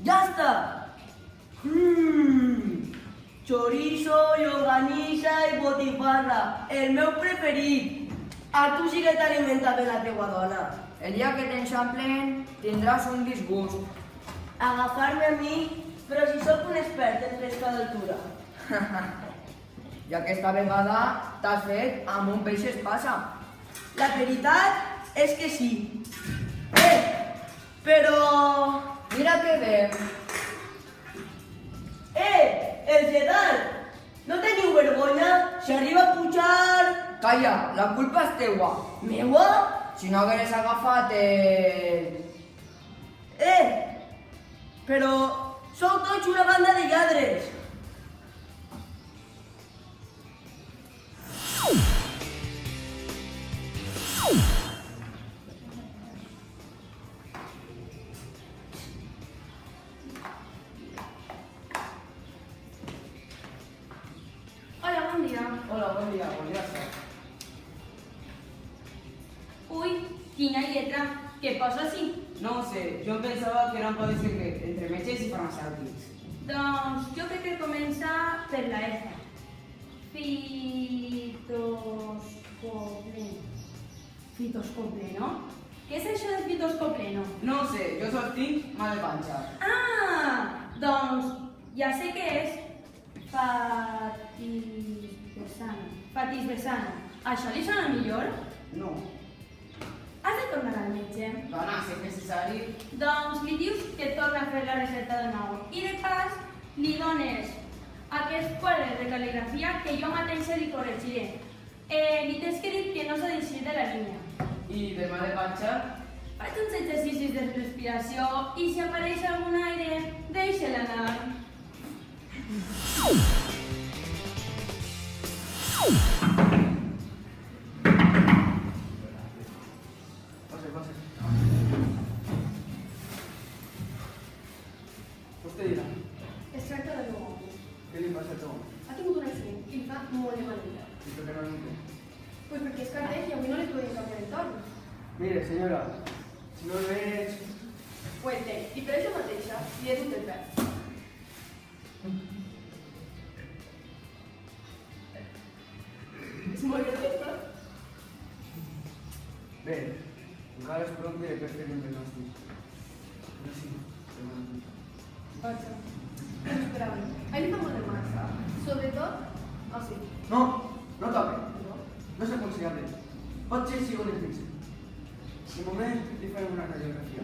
Ja està! Chorizo, llonganissa i botifarra, el meu preferit. A tu sí que t'alimenta bé la teua dona. El dia que t'enxamplen tindràs un disgust. Agafar-me a mi, però si sóc un expert en pesca d'altura. I aquesta vegada t'has fet amb un peix espasa. La veritat és que sí. Però... Mira que bé. El Gedal! No teniu vergonya? Si arriba a pujar... Calla, la culpa és teua. Meua? Si no hagueres agafat el... Però sou tots una banda de lladres. Hola, bon dia. Hola, bon dia, volia ser. Ui, quina lletra. Què posa així? No ho sé, jo em pensava que era un codi secret entre metges i farmacèutics. Doncs jo crec que comença per la F. Fitoscopleno. Què és això de fitoscopleno? No ho sé, jo soc tinc mal de panxa. Ah, doncs ja sé què és. Fatisbesano. Això li sona millor? No. Has de tornar al metge. Dona, si és necessari... Doncs li dius que torna a fer la recepta de nou. I de pas, li dones aquest quadre de cal·ligrafia que jo mateixa li corregiré. Li tens que dir que no s'ha d'eixir de la línia. I de mal de panxa? Faig uns exercicis de respiració i si apareix algun aire, deixa-la anar. Pase. Vostè dirà, Es tracta del meu home. què li passa a tu? Ha tingut un accident i li fa molt de mal de cap. I per què no l'entén? Pues perquè és carrer i avui no li podem canviar el torn. Mire, senyora, si no el veig... Ho entenc, i per això mateixa li he dut el pèl. És molt graciós, no? Bé, encara és prou que per fer un diagnòstic. Però sí, demà. Vaja, no m'esperava. A ell li fa molt de massa. Sobretot... Ah, sí. No, no toca. No? No és aconsellable. Pot ser si ho fixe. De moment li farem una radiografia.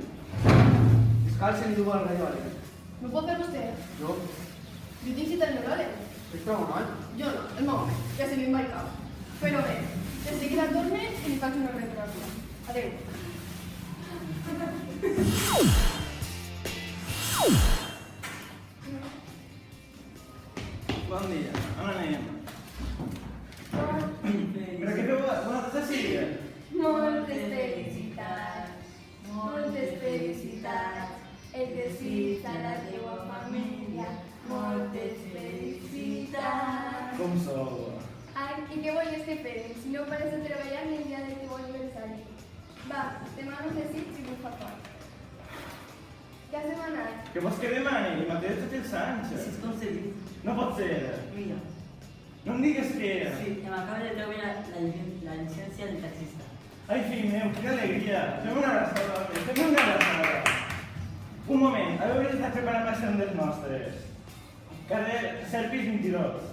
Descalça i diu al radiòleg. No pot fer vostè? Jo, Jo tinc cita al neuròleg. és prou mal. Jo no, el meu home. Ja se me'n va el cap. Però bé, de seguida torne i li faig una radiografia. Adéu. Bon dia, on anem? Però què feu? Bona tarda, sí. Moltes felicitats, moltes felicitats, el desig a la teua família, moltes felicitats. Com sou? Ai, i què volies que fèrem? Si no pares de treballar ni el dia del teu aniversari. Va, demano un desig si vull fa fort. Ja has demanat. Què vols que demani? El mateix tots els anys. Si és concedit. No pot ser. Mira, No em digues que... sí, em acaba de treure la llicència de taxista. Ai, fill meu, quina alegria. Fem una abraçada, home, fem una abraçada. Un moment, a veure si estàs preparant per ser un dels nostres. Carrer Serpis 22.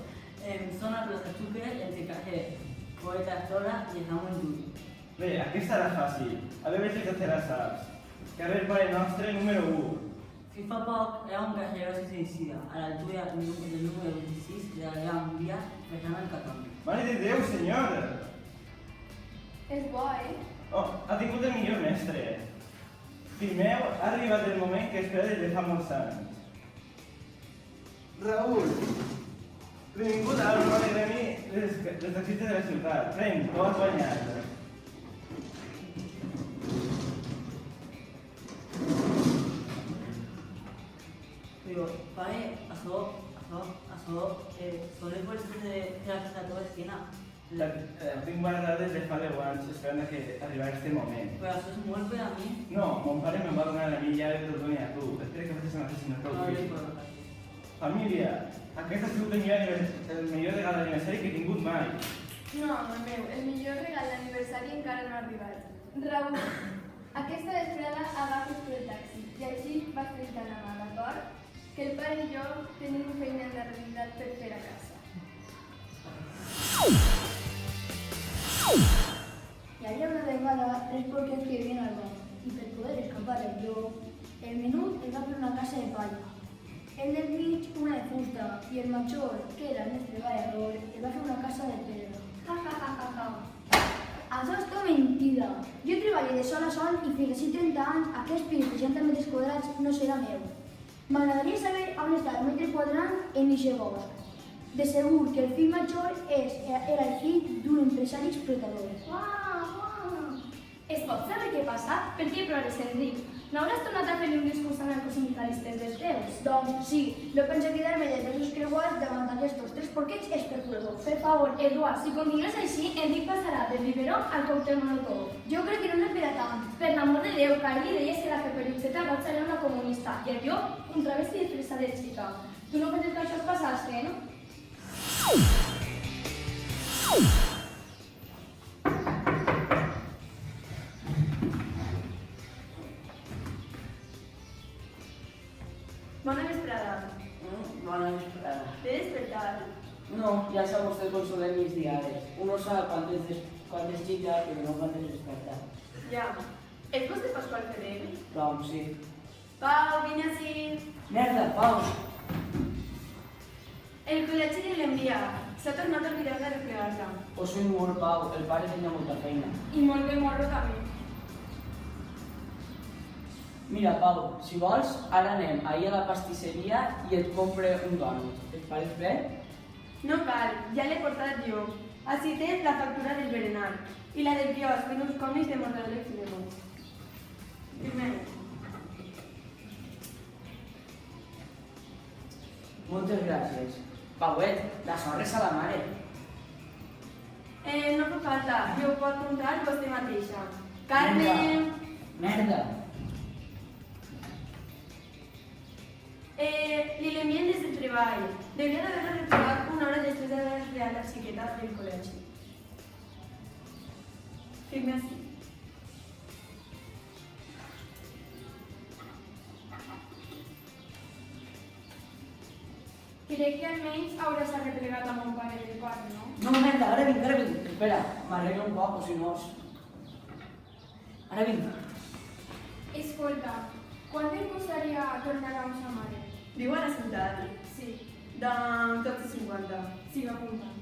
Zona Plaza Chuque, entre Cajé, Poeta Flora i Ramon Llull. Bé, aquesta era fàcil. A veure si te la saps. Carrer Pare Nostre, número 1. Fins fa poc era un cajero que s'inicia a l'altura del número 26 de la gran via Fernando el Catón. Mare de Déu, senyor! És bo, Oh, ha tingut el millor mestre. Fill meu, ha arribat el moment que espera des de fa molts anys. Raül, Benvingut al nou gremi dels taxistes de la ciutat. Prenc, ho has guanyat. Digo, padre, son los bolsos de la toda esquina. Tinc guardat des de fa 10 anys esperant que arribés aquest moment. Pero eso es muy per a mí. No, mon pare me'n va donar a mi i ara te'l doni a tu. Espera que facis una festa sinó que No, el jo fill. no puedo. Família, aquest ha sigut el millor regal d'aniversari que he tingut mai. No, amor meu, el millor regal d'aniversari encara no ha arribat. Raül, aquesta vesprada agafes tu el taxi i així vas trencar la mà, d'acord? Que el pare i jo tenim feina de realitat per fer a casa. Hi havia una vegada tres porquets que vivien al banc i per poder escapar el llop, el menut es va fer una casa de palla. El del mig una de fusta i el major, que era el més treballador, es va fer una casa de pedra. Ja, ja, ja, ja, ja. Això és tot mentida. Jo treballo de sol a sol i fins a 30 anys aquest pis de 60 metres quadrats no serà meu. M'agradaria saber on està el metre quadrat en eixe bosc. De segur que el fill major era el fill d'un empresari explotador. Es pot saber què passa? Per què plores, Enric? No hauràs tornat a fer-li un discurs anarcosindicalistes dels teus? Doncs sí, no penso quedar-me de braços creuats davant d'aquests tres porquets especuladors. Per favor, Eduard, si continues així, Enric passarà del biberó al còctel molotov. Jo crec que no n'he per a tant. Per l'amor de Déu, que ahir li deies que la Caperuceta Roig era una comunista i el jo un travesti disfressat de xica. Tu no penses que això es passaste, no? Bona vesprada. Bona vesprada. T'he despertat? No, ja sap vostè com són les diaris. Uno sap quantes xiques, però no quantes despertar. Ja. És vostè Pasqual Ferrer? Doncs sí. Pau, vine ací. Merda, Pau! El col·legi li l'envia. S'ha tornat a oblidar de replegar-la. Ho soy molt, Pau. El pare tenia molta feina. I molt bé morro també. Mira, Pau, si vols, ara anem ahir a la pastisseria i et compre un dònut. Et pareix bé? No cal, ja l'he portat jo. Així tens la factura del berenar i la del quiosc en uns còmics de Mortadelo i Filemó. Firmem. Moltes gràcies. Pauet, la sorra és a la mare. No fa falta, jo ho pot comprar vostè mateixa. Carmen! Merda! Li l'envien des del treball. Devia d'haver-la retrobat una hora després d'haver enviat la xiqueta del col·legi. Firme així. Crec que almenys hauràs arreplegat amb un pare de part, no? No, merda, ara vinc, ara vinc. Espera, m'arreglo un poc, o si no... Ara vinc. Escolta, quant em costaria tornar amb sa mare? Viu a la ciutat? Sí, Doncs tots 50. sí, m'apunta.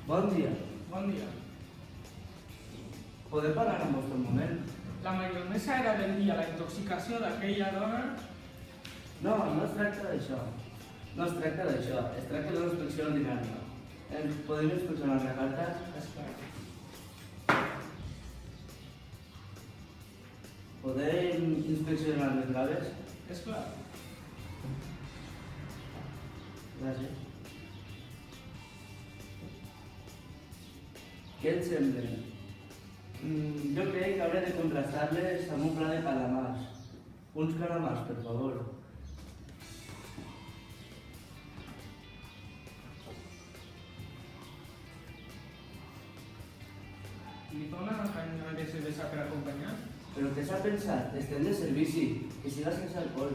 Bon dia. Bon dia. Podem parlar amb vostè un moment? La maionesa era del dia, la intoxicació d'aquella dona... No, no es tracta d'això. No es tracta d'això. Es tracta d'una inspecció ordinària. Ens podem inspeccionar la carta? Espera. Podem inspeccionar les graves? És clar. Gràcies. Què et semblen? Jo crec que hauré de contrastar-les amb un pla de calamars. Uns calamars, per favor. Li dona una de cervesa per acompanyar? Però què s'ha pensat? Estem de servici. Que siga sense alcohol.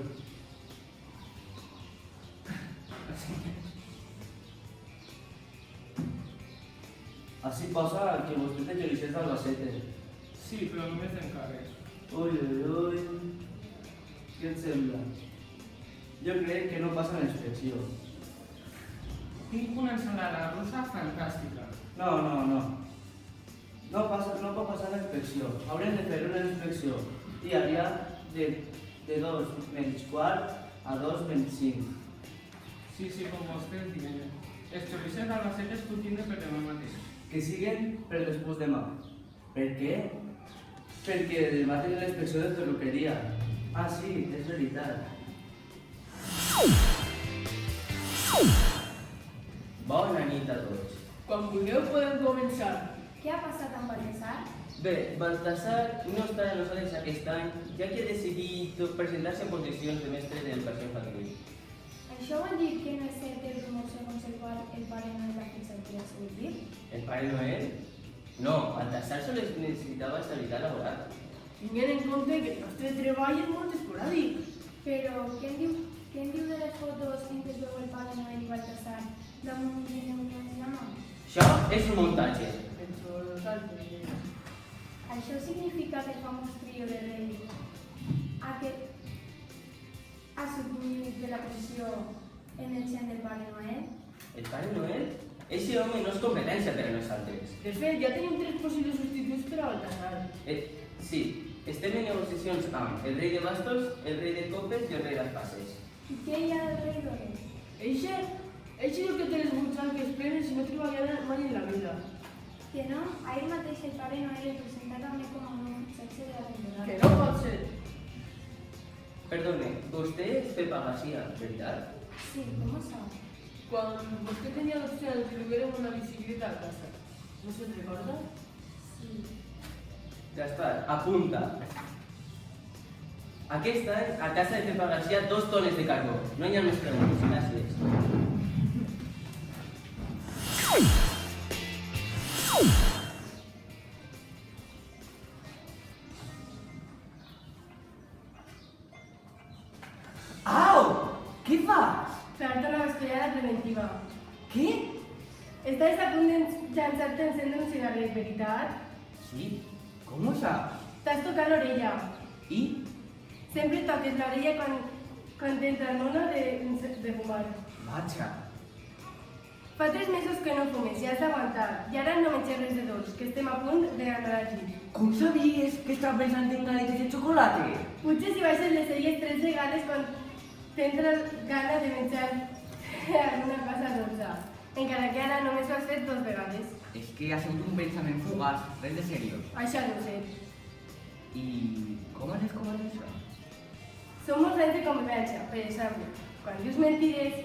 Així posa que vostè té xoricers d'Albacete. Sí, però només d'encàrrec. Ui, ui, ui. Què et sembla? Jo crec que no passa l'inspecció. Tinc una ensalada russa fantàstica. No. No pot passar la inspecció. Haurem de fer una inspecció diària de 2 menys quart a 2 menys 5. Sí, com vostès diuen. Els xoricers d'Albacete es puc tindre per demà mateix. Que siguen per després demà. Per què? Perquè demà tenim la inspecció de perruqueria. Ah, sí, és veritat. Bona nit a tots. Quan vulgueu podem començar. Què ha passat amb Baltasar? Bé, Baltasar no estarà amb nosaltres aquest any, ja que ha decidit presentar-se en condicions de mestre d'educació infantil. Això vol dir que no és cert el rumor segons el qual el pare no és la fitxa que ha sortit? El Pare Noel? No, Baltasar sols necessitava estabilitat laboral. Tinguent en compte que el nostre treball és molt esporàdic. Però què en diu de les fotos en què es veu el pare Noel i Baltasar damunt un llibre amb una la mà? Això és un muntatge. Penso nosaltres. Això significa que el famós trio de rei ha submit de la pressió en el gen del pare Noel? El Pare Noel? Eixe home no és competència per a nosaltres. De fet, ja tenim 3 possibles substituts per a Baltasar. Sí, estem en negociacions amb el rei de bastos, el rei de copes i el rei d'espases. I què hi ha del rei d'Orell? Eixe és el que té les butxaques plenes i no treballarà mai en la vida. Que no? Ahir mateix el pare Noel el presentà també com a nou fitxatge de la temporada. Que no pot ser. Perdone, vostè és Pepa García, veritat? Sí, com ho sap? Quan vostè tenia l'opció de lloguer una bicicleta a casa, no se'n recorda? Sí. Gaspar, apunta. Aquest any, a casa de Pepa García, 2 tones de carbó. No hi ha més preguntes, gràcies. Au! Què fas? Fer-te una bestiada preventiva. Què? Estàs a punt de llançar-te a encendre un cigarret, veritat? Sí? Com ho saps? T'has tocat l'orella. I? Sempre toques l'orella quan t'entra l'ona de fumar. Vaja. Fa 3 mesos que no fumes i has d'aguantar. I ara no menges res de dolç, que estem a punt d'anar al llit. Com sabies que estava pensant en galetes de xocolata? Potser si baixes les celles 3 vegades quan t'entra gana de menjar alguna cosa dolça. Encara que ara només ho has fet 2 vegades. És que ha sigut un pensament fugaç, res de seriós. Això no ho sé. I com has descobert això? Som molts anys de convivència, per exemple. Quan dius mentides,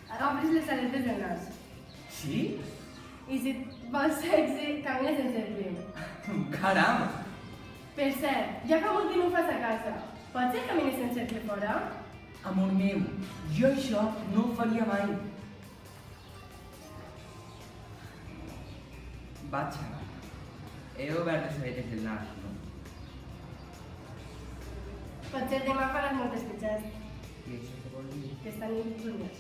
obres les aletes del nas. Sí? I si vols sexe, camines en cercle. Caram! Per cert, ja fa molt que no ho fas a casa. Pots ser camines en cercle fora? Amor meu, jo això no ho faria mai. Vaja, he obert les aletes del nas, no? Potser demà faràs moltes petxes, I això què vol dir? que estan dormits.